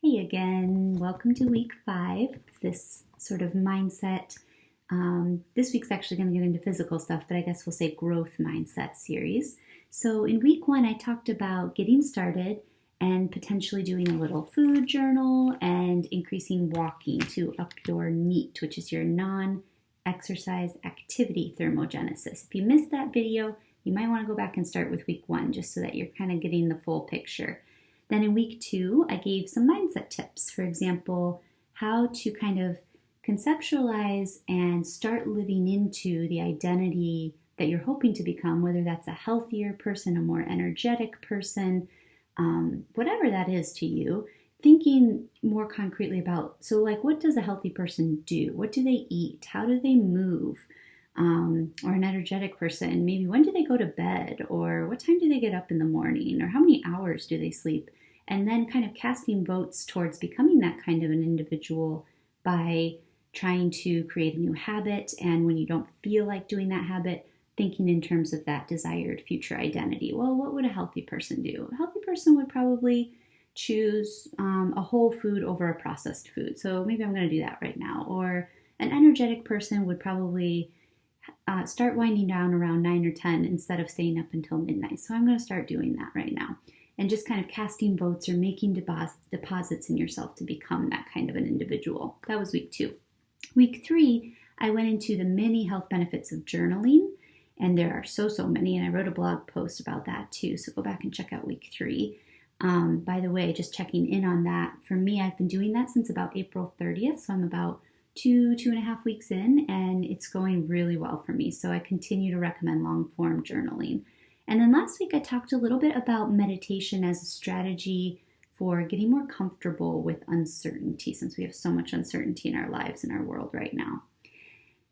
Hey again, welcome to week 5, this sort of mindset. This week's actually going to get into physical stuff, but I guess we'll say growth mindset series. So in week 1, I talked about getting started and potentially doing a little food journal and increasing walking to up your NEAT, which is your non-exercise activity thermogenesis. If you missed that video, you might want to go back and start with week 1 just so that you're kind of getting the full picture. Then in week 2, I gave some mindset tips. For example, how to kind of conceptualize and start living into the identity that you're hoping to become, whether that's a healthier person, a more energetic person, whatever that is to you, thinking more concretely about, so like, what does a healthy person do? What do they eat? How do they move? Or an energetic person, maybe when do they go to bed, or what time do they get up in the morning, or how many hours do they sleep? And then kind of casting votes towards becoming that kind of an individual by trying to create a new habit. And when you don't feel like doing that habit, thinking in terms of that desired future identity. Well, what would a healthy person do? A healthy person would probably choose a whole food over a processed food. So maybe I'm going to do that right now. Or an energetic person would probably start winding down around 9 or 10 instead of staying up until midnight. So I'm going to start doing that right now. And just kind of casting votes or making deposits in yourself to become that kind of an individual. That was week 2. Week 3, I went into the many health benefits of journaling. And there are so many. And I wrote a blog post about that too. So go back and check out week 3. By the way, just checking in on that. For me, I've been doing that since about April 30th. So I'm about 2.5 weeks in, and it's going really well for me. So I continue to recommend long form journaling. And then last week I talked a little bit about meditation as a strategy for getting more comfortable with uncertainty, since we have so much uncertainty in our lives and our world right now.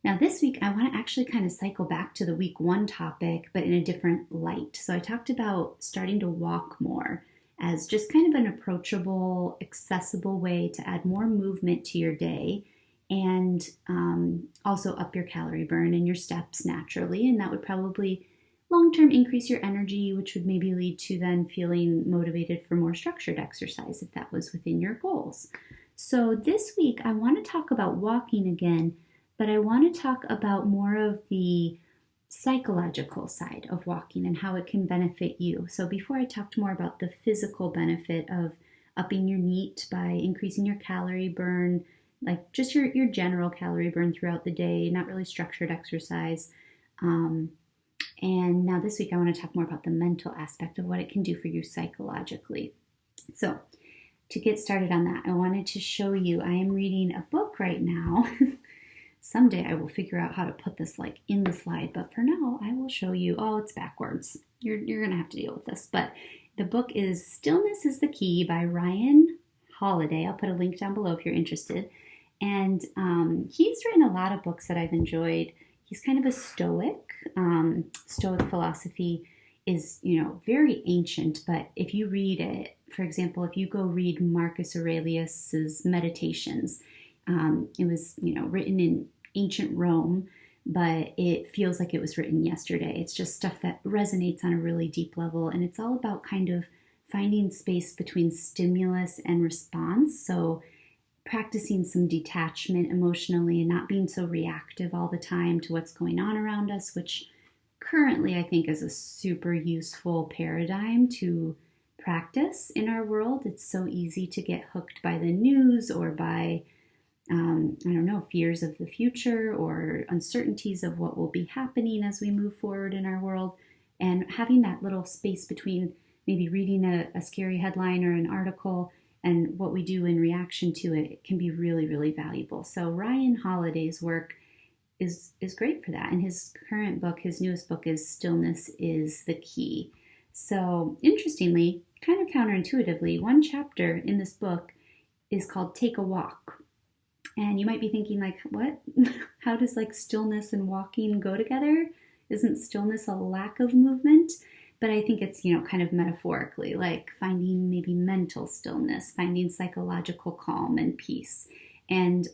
Now this week I want to actually kind of cycle back to the week 1 topic, but in a different light. So I talked about starting to walk more as just kind of an approachable, accessible way to add more movement to your day and also up your calorie burn and your steps naturally. And that would probably long-term increase your energy, which would maybe lead to then feeling motivated for more structured exercise if that was within your goals. So this week, I want to talk about walking again, but I want to talk about more of the psychological side of walking and how it can benefit you. So before I talked more about the physical benefit of upping your NEAT by increasing your calorie burn, like just your general calorie burn throughout the day, not really structured exercise. And now this week I want to talk more about the mental aspect of what it can do for you psychologically. So to get started on that, I wanted to show you, I am reading a book right now. Someday I will figure out how to put this like in the slide, but for now I will show you, oh, it's backwards. You're going to have to deal with this. But the book is Stillness is the Key by Ryan Holiday. I'll put a link down below if you're interested. And he's written a lot of books that I've enjoyed. He's kind of a stoic. Stoic philosophy is, very ancient, but if you read it, for example, if you go read Marcus Aurelius's Meditations, it was, written in ancient Rome, but it feels like it was written yesterday. It's just stuff that resonates on a really deep level, and it's all about kind of finding space between stimulus and response. So practicing some detachment emotionally and not being so reactive all the time to what's going on around us, which currently I think is a super useful paradigm to practice in our world. It's so easy to get hooked by the news or by, fears of the future or uncertainties of what will be happening as we move forward in our world. And having that little space between maybe reading a scary headline or an article and what we do in reaction to it can be really, really valuable. So Ryan Holiday's work is great for that. And his current book, his newest book, is Stillness is the Key. So interestingly, kind of counterintuitively, one chapter in this book is called Take a Walk. And you might be thinking like, what? How does like stillness and walking go together? Isn't stillness a lack of movement? But I think it's, kind of metaphorically, like finding maybe mental stillness, finding psychological calm and peace. And,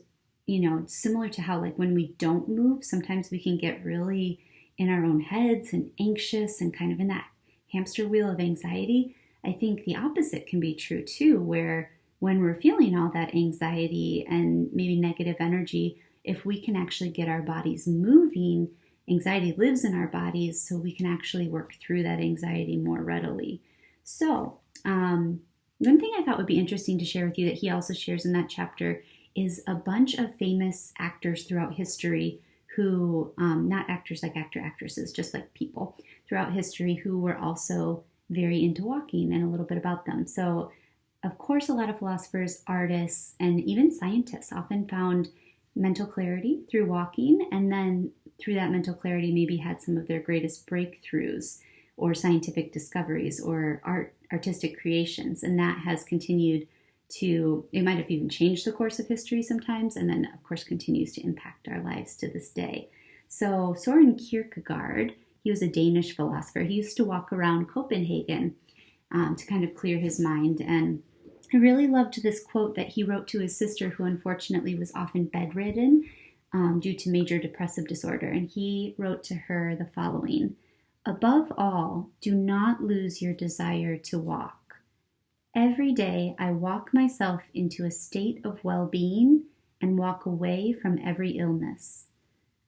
similar to how like when we don't move, sometimes we can get really in our own heads and anxious and kind of in that hamster wheel of anxiety. I think the opposite can be true too, where when we're feeling all that anxiety and maybe negative energy, if we can actually get our bodies moving, anxiety lives in our bodies, so we can actually work through that anxiety more readily. So, one thing I thought would be interesting to share with you that he also shares in that chapter is a bunch of famous actors throughout history who, not actors like actresses, just like people throughout history who were also very into walking, and a little bit about them. So, of course, a lot of philosophers, artists, and even scientists often found mental clarity through walking, and then through that mental clarity maybe had some of their greatest breakthroughs or scientific discoveries or artistic creations. And that has continued to, it might have even changed the course of history sometimes, and then of course continues to impact our lives to this day. So Søren Kierkegaard, he was a Danish philosopher. He used to walk around Copenhagen to kind of clear his mind. And I really loved this quote that he wrote to his sister, who unfortunately was often bedridden due to major depressive disorder. And he wrote to her the following: "Above all, do not lose your desire to walk. Every day I walk myself into a state of well-being and walk away from every illness.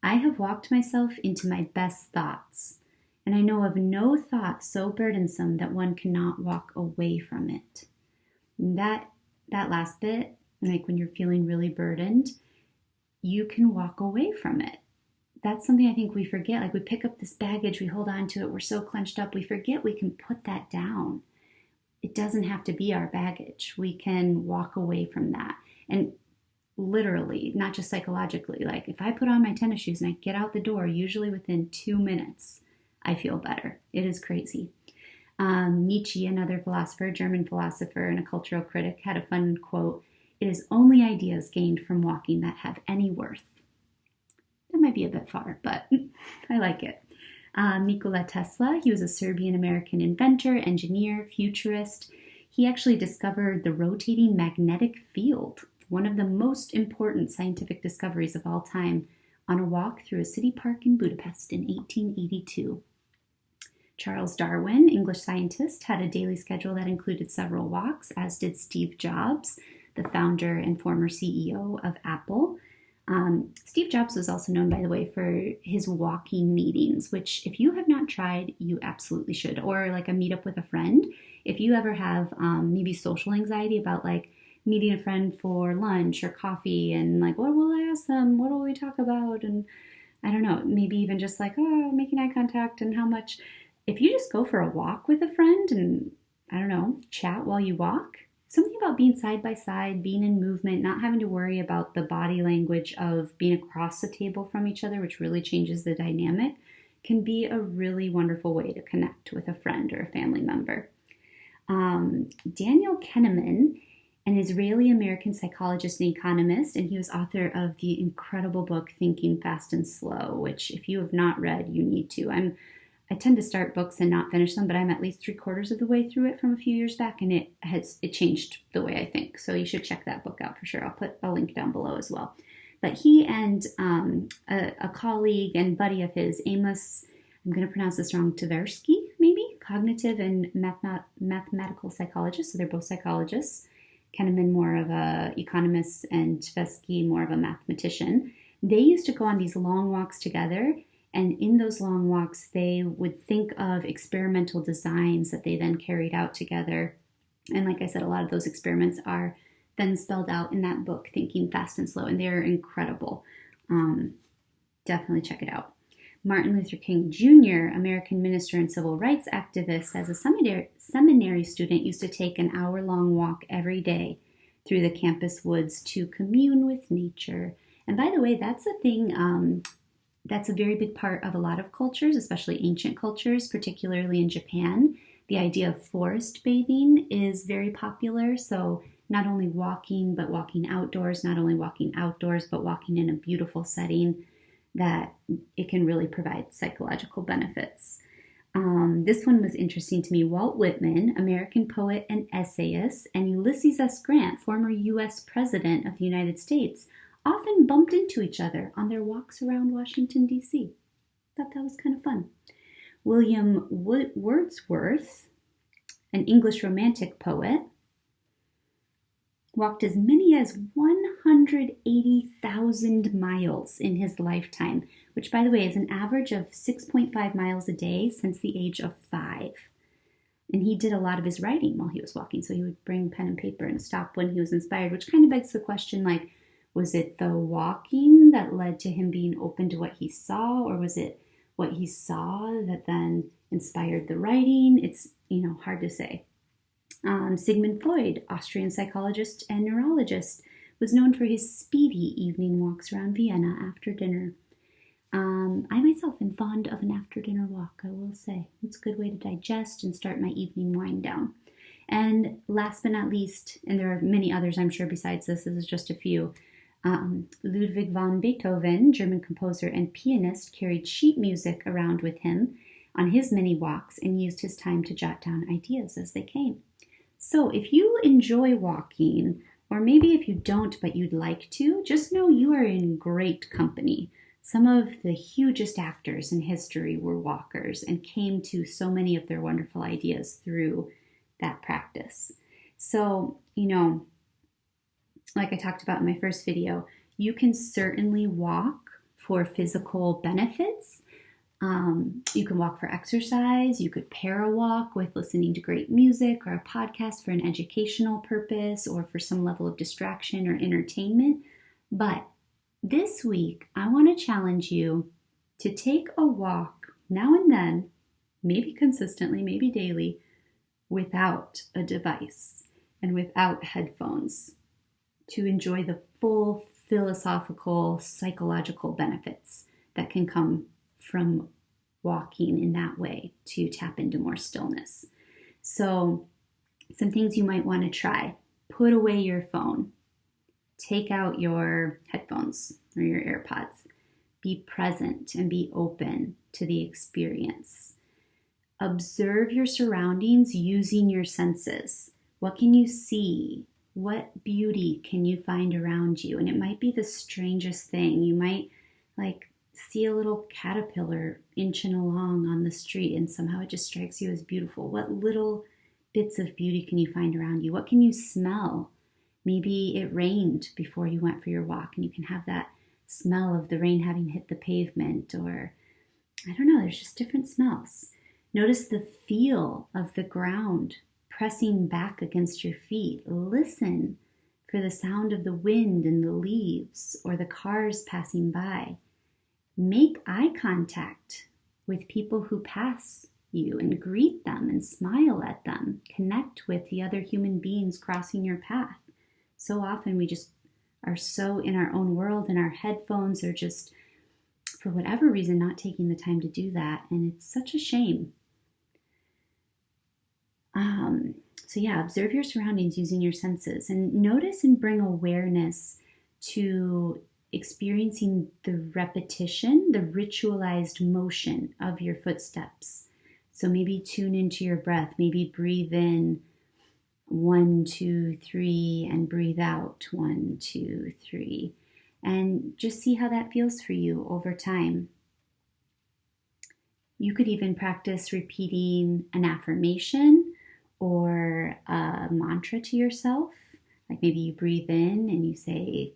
I have walked myself into my best thoughts, and I know of no thought so burdensome that one cannot walk away from it." And that last bit, like when you're feeling really burdened, you can walk away from it. That's something I think we forget. Like we pick up this baggage, we hold on to it, we're so clenched up, we forget we can put that down. It doesn't have to be our baggage. We can walk away from that. And literally, not just psychologically, like if I put on my tennis shoes and I get out the door, usually within 2 minutes, I feel better. It is crazy. Nietzsche, another philosopher, German philosopher and a cultural critic, had a fun quote: "It is only ideas gained from walking that have any worth." That might be a bit far, but I like it. Nikola Tesla, he was a Serbian-American inventor, engineer, futurist. He actually discovered the rotating magnetic field, one of the most important scientific discoveries of all time, on a walk through a city park in Budapest in 1882. Charles Darwin, English scientist, had a daily schedule that included several walks, as did Steve Jobs, the founder and former CEO of Apple. Steve Jobs was also known, by the way, for his walking meetings, which if you have not tried, you absolutely should. Or like a meetup with a friend. If you ever have maybe social anxiety about like meeting a friend for lunch or coffee and like, what will I ask them? What will we talk about? And I don't know, maybe even just like, oh, making eye contact and how much. If you just go for a walk with a friend and, I don't know, chat while you walk, something about being side by side, being in movement, not having to worry about the body language of being across the table from each other, which really changes the dynamic, can be a really wonderful way to connect with a friend or a family member. Daniel Kahneman, an Israeli-American psychologist and economist, and he was author of the incredible book Thinking Fast and Slow, which if you have not read, you need to. I tend to start books and not finish them, but I'm at least 3/4 of the way through it from a few years back, and it changed the way I think. So you should check that book out for sure. I'll put a link down below as well. But he and a colleague and buddy of his, Amos, I'm going to pronounce this wrong, Tversky, maybe, cognitive and mathematical psychologist. So they're both psychologists. Kahneman more of a economist and Tversky more of a mathematician. They used to go on these long walks together. And in those long walks, they would think of experimental designs that they then carried out together. And like I said, a lot of those experiments are then spelled out in that book, Thinking Fast and Slow, and they're incredible. Definitely check it out. Martin Luther King Jr., American minister and civil rights activist, as a seminary student, used to take an hour-long walk every day through the campus woods to commune with nature. And by the way, that's a thing... That's a very big part of a lot of cultures, especially ancient cultures, particularly in Japan. The idea of forest bathing is very popular. So not only walking, but walking outdoors, not only walking outdoors, but walking in a beautiful setting, that it can really provide psychological benefits. This one was interesting to me. Walt Whitman, American poet and essayist, and Ulysses S. Grant, former U.S. President of the United States, often bumped into each other on their walks around Washington, D.C. Thought that was kind of fun. William Wordsworth, an English romantic poet, walked as many as 180,000 miles in his lifetime, which, by the way, is an average of 6.5 miles a day since the age of 5. And he did a lot of his writing while he was walking, so he would bring pen and paper and stop when he was inspired, which kind of begs the question, like, was it the walking that led to him being open to what he saw, or was it what he saw that then inspired the writing? It's, hard to say. Sigmund Freud, Austrian psychologist and neurologist, was known for his speedy evening walks around Vienna after dinner. I myself am fond of an after-dinner walk, I will say. It's a good way to digest and start my evening wind down. And last but not least, and there are many others I'm sure besides this is just a few, Ludwig van Beethoven, German composer and pianist, carried sheet music around with him on his many walks and used his time to jot down ideas as they came. So if you enjoy walking, or maybe if you don't but you'd like to, just know you are in great company. Some of the hugest actors in history were walkers and came to so many of their wonderful ideas through that practice. So, like I talked about in my first video, you can certainly walk for physical benefits. You can walk for exercise. You could pair a walk with listening to great music or a podcast for an educational purpose or for some level of distraction or entertainment. But this week, I want to challenge you to take a walk now and then, maybe consistently, maybe daily, without a device and without headphones, to enjoy the full philosophical, psychological benefits that can come from walking in that way to tap into more stillness. So, some things you might want to try. Put away your phone. Take out your headphones or your AirPods. Be present and be open to the experience. Observe your surroundings using your senses. What can you see? What beauty can you find around you? And it might be the strangest thing. You might see a little caterpillar inching along on the street and somehow it just strikes you as beautiful. What little bits of beauty can you find around you? What can you smell? Maybe it rained before you went for your walk and you can have that smell of the rain having hit the pavement, or I don't know, there's just different smells. Notice the feel of the ground pressing back against your feet. Listen for the sound of the wind in the leaves or the cars passing by. Make eye contact with people who pass you and greet them and smile at them. Connect with the other human beings crossing your path. So often we just are so in our own world and our headphones are just, for whatever reason, not taking the time to do that. And it's such a shame. Observe your surroundings using your senses and notice and bring awareness to experiencing the repetition, the ritualized motion of your footsteps. So maybe tune into your breath, maybe breathe in 1, 2, 3 and breathe out 1, 2, 3, and just see how that feels for you over time. You could even practice repeating an affirmation or a mantra to yourself. Like maybe you breathe in and you say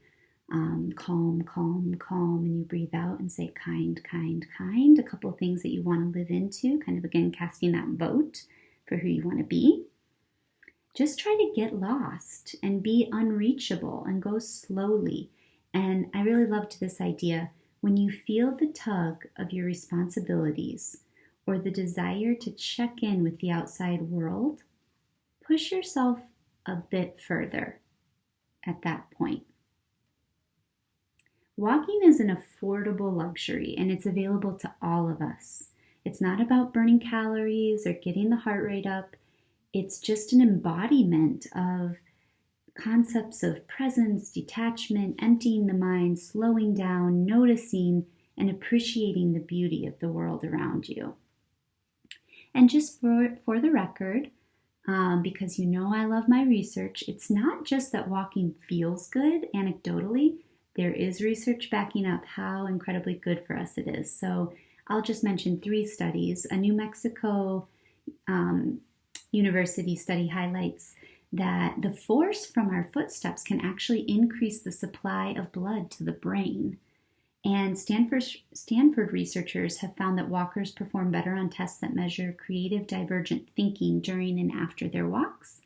calm, calm, calm, and you breathe out and say kind, kind, kind. A couple of things that you want to live into, kind of again casting that vote for who you want to be. Just try to get lost and be unreachable and go slowly. And I really loved this idea. When you feel the tug of your responsibilities or the desire to check in with the outside world, push yourself a bit further at that point. Walking is an affordable luxury and it's available to all of us. It's not about burning calories or getting the heart rate up. It's just an embodiment of concepts of presence, detachment, emptying the mind, slowing down, noticing, and appreciating the beauty of the world around you. And just for the record, because I love my research, it's not just that walking feels good anecdotally. There is research backing up how incredibly good for us it is. So I'll just mention 3 studies. A New Mexico university study highlights that the force from our footsteps can actually increase the supply of blood to the brain. And Stanford researchers have found that walkers perform better on tests that measure creative divergent thinking during and after their walks.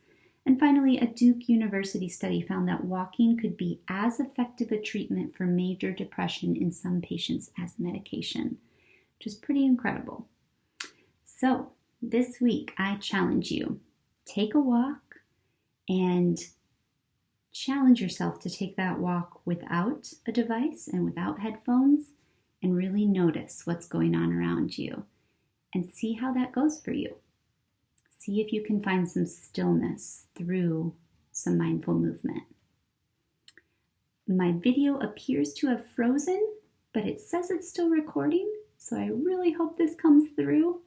And finally, a Duke University study found that walking could be as effective a treatment for major depression in some patients as medication, which is pretty incredible. So this week, I challenge you, take a walk and challenge yourself to take that walk without a device and without headphones and really notice what's going on around you and see how that goes for you. See if you can find some stillness through some mindful movement. My video appears to have frozen, but it says it's still recording, so I really hope this comes through.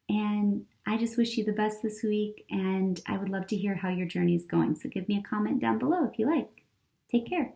And I just wish you the best this week, and I would love to hear how your journey is going. So give me a comment down below if you like. Take care.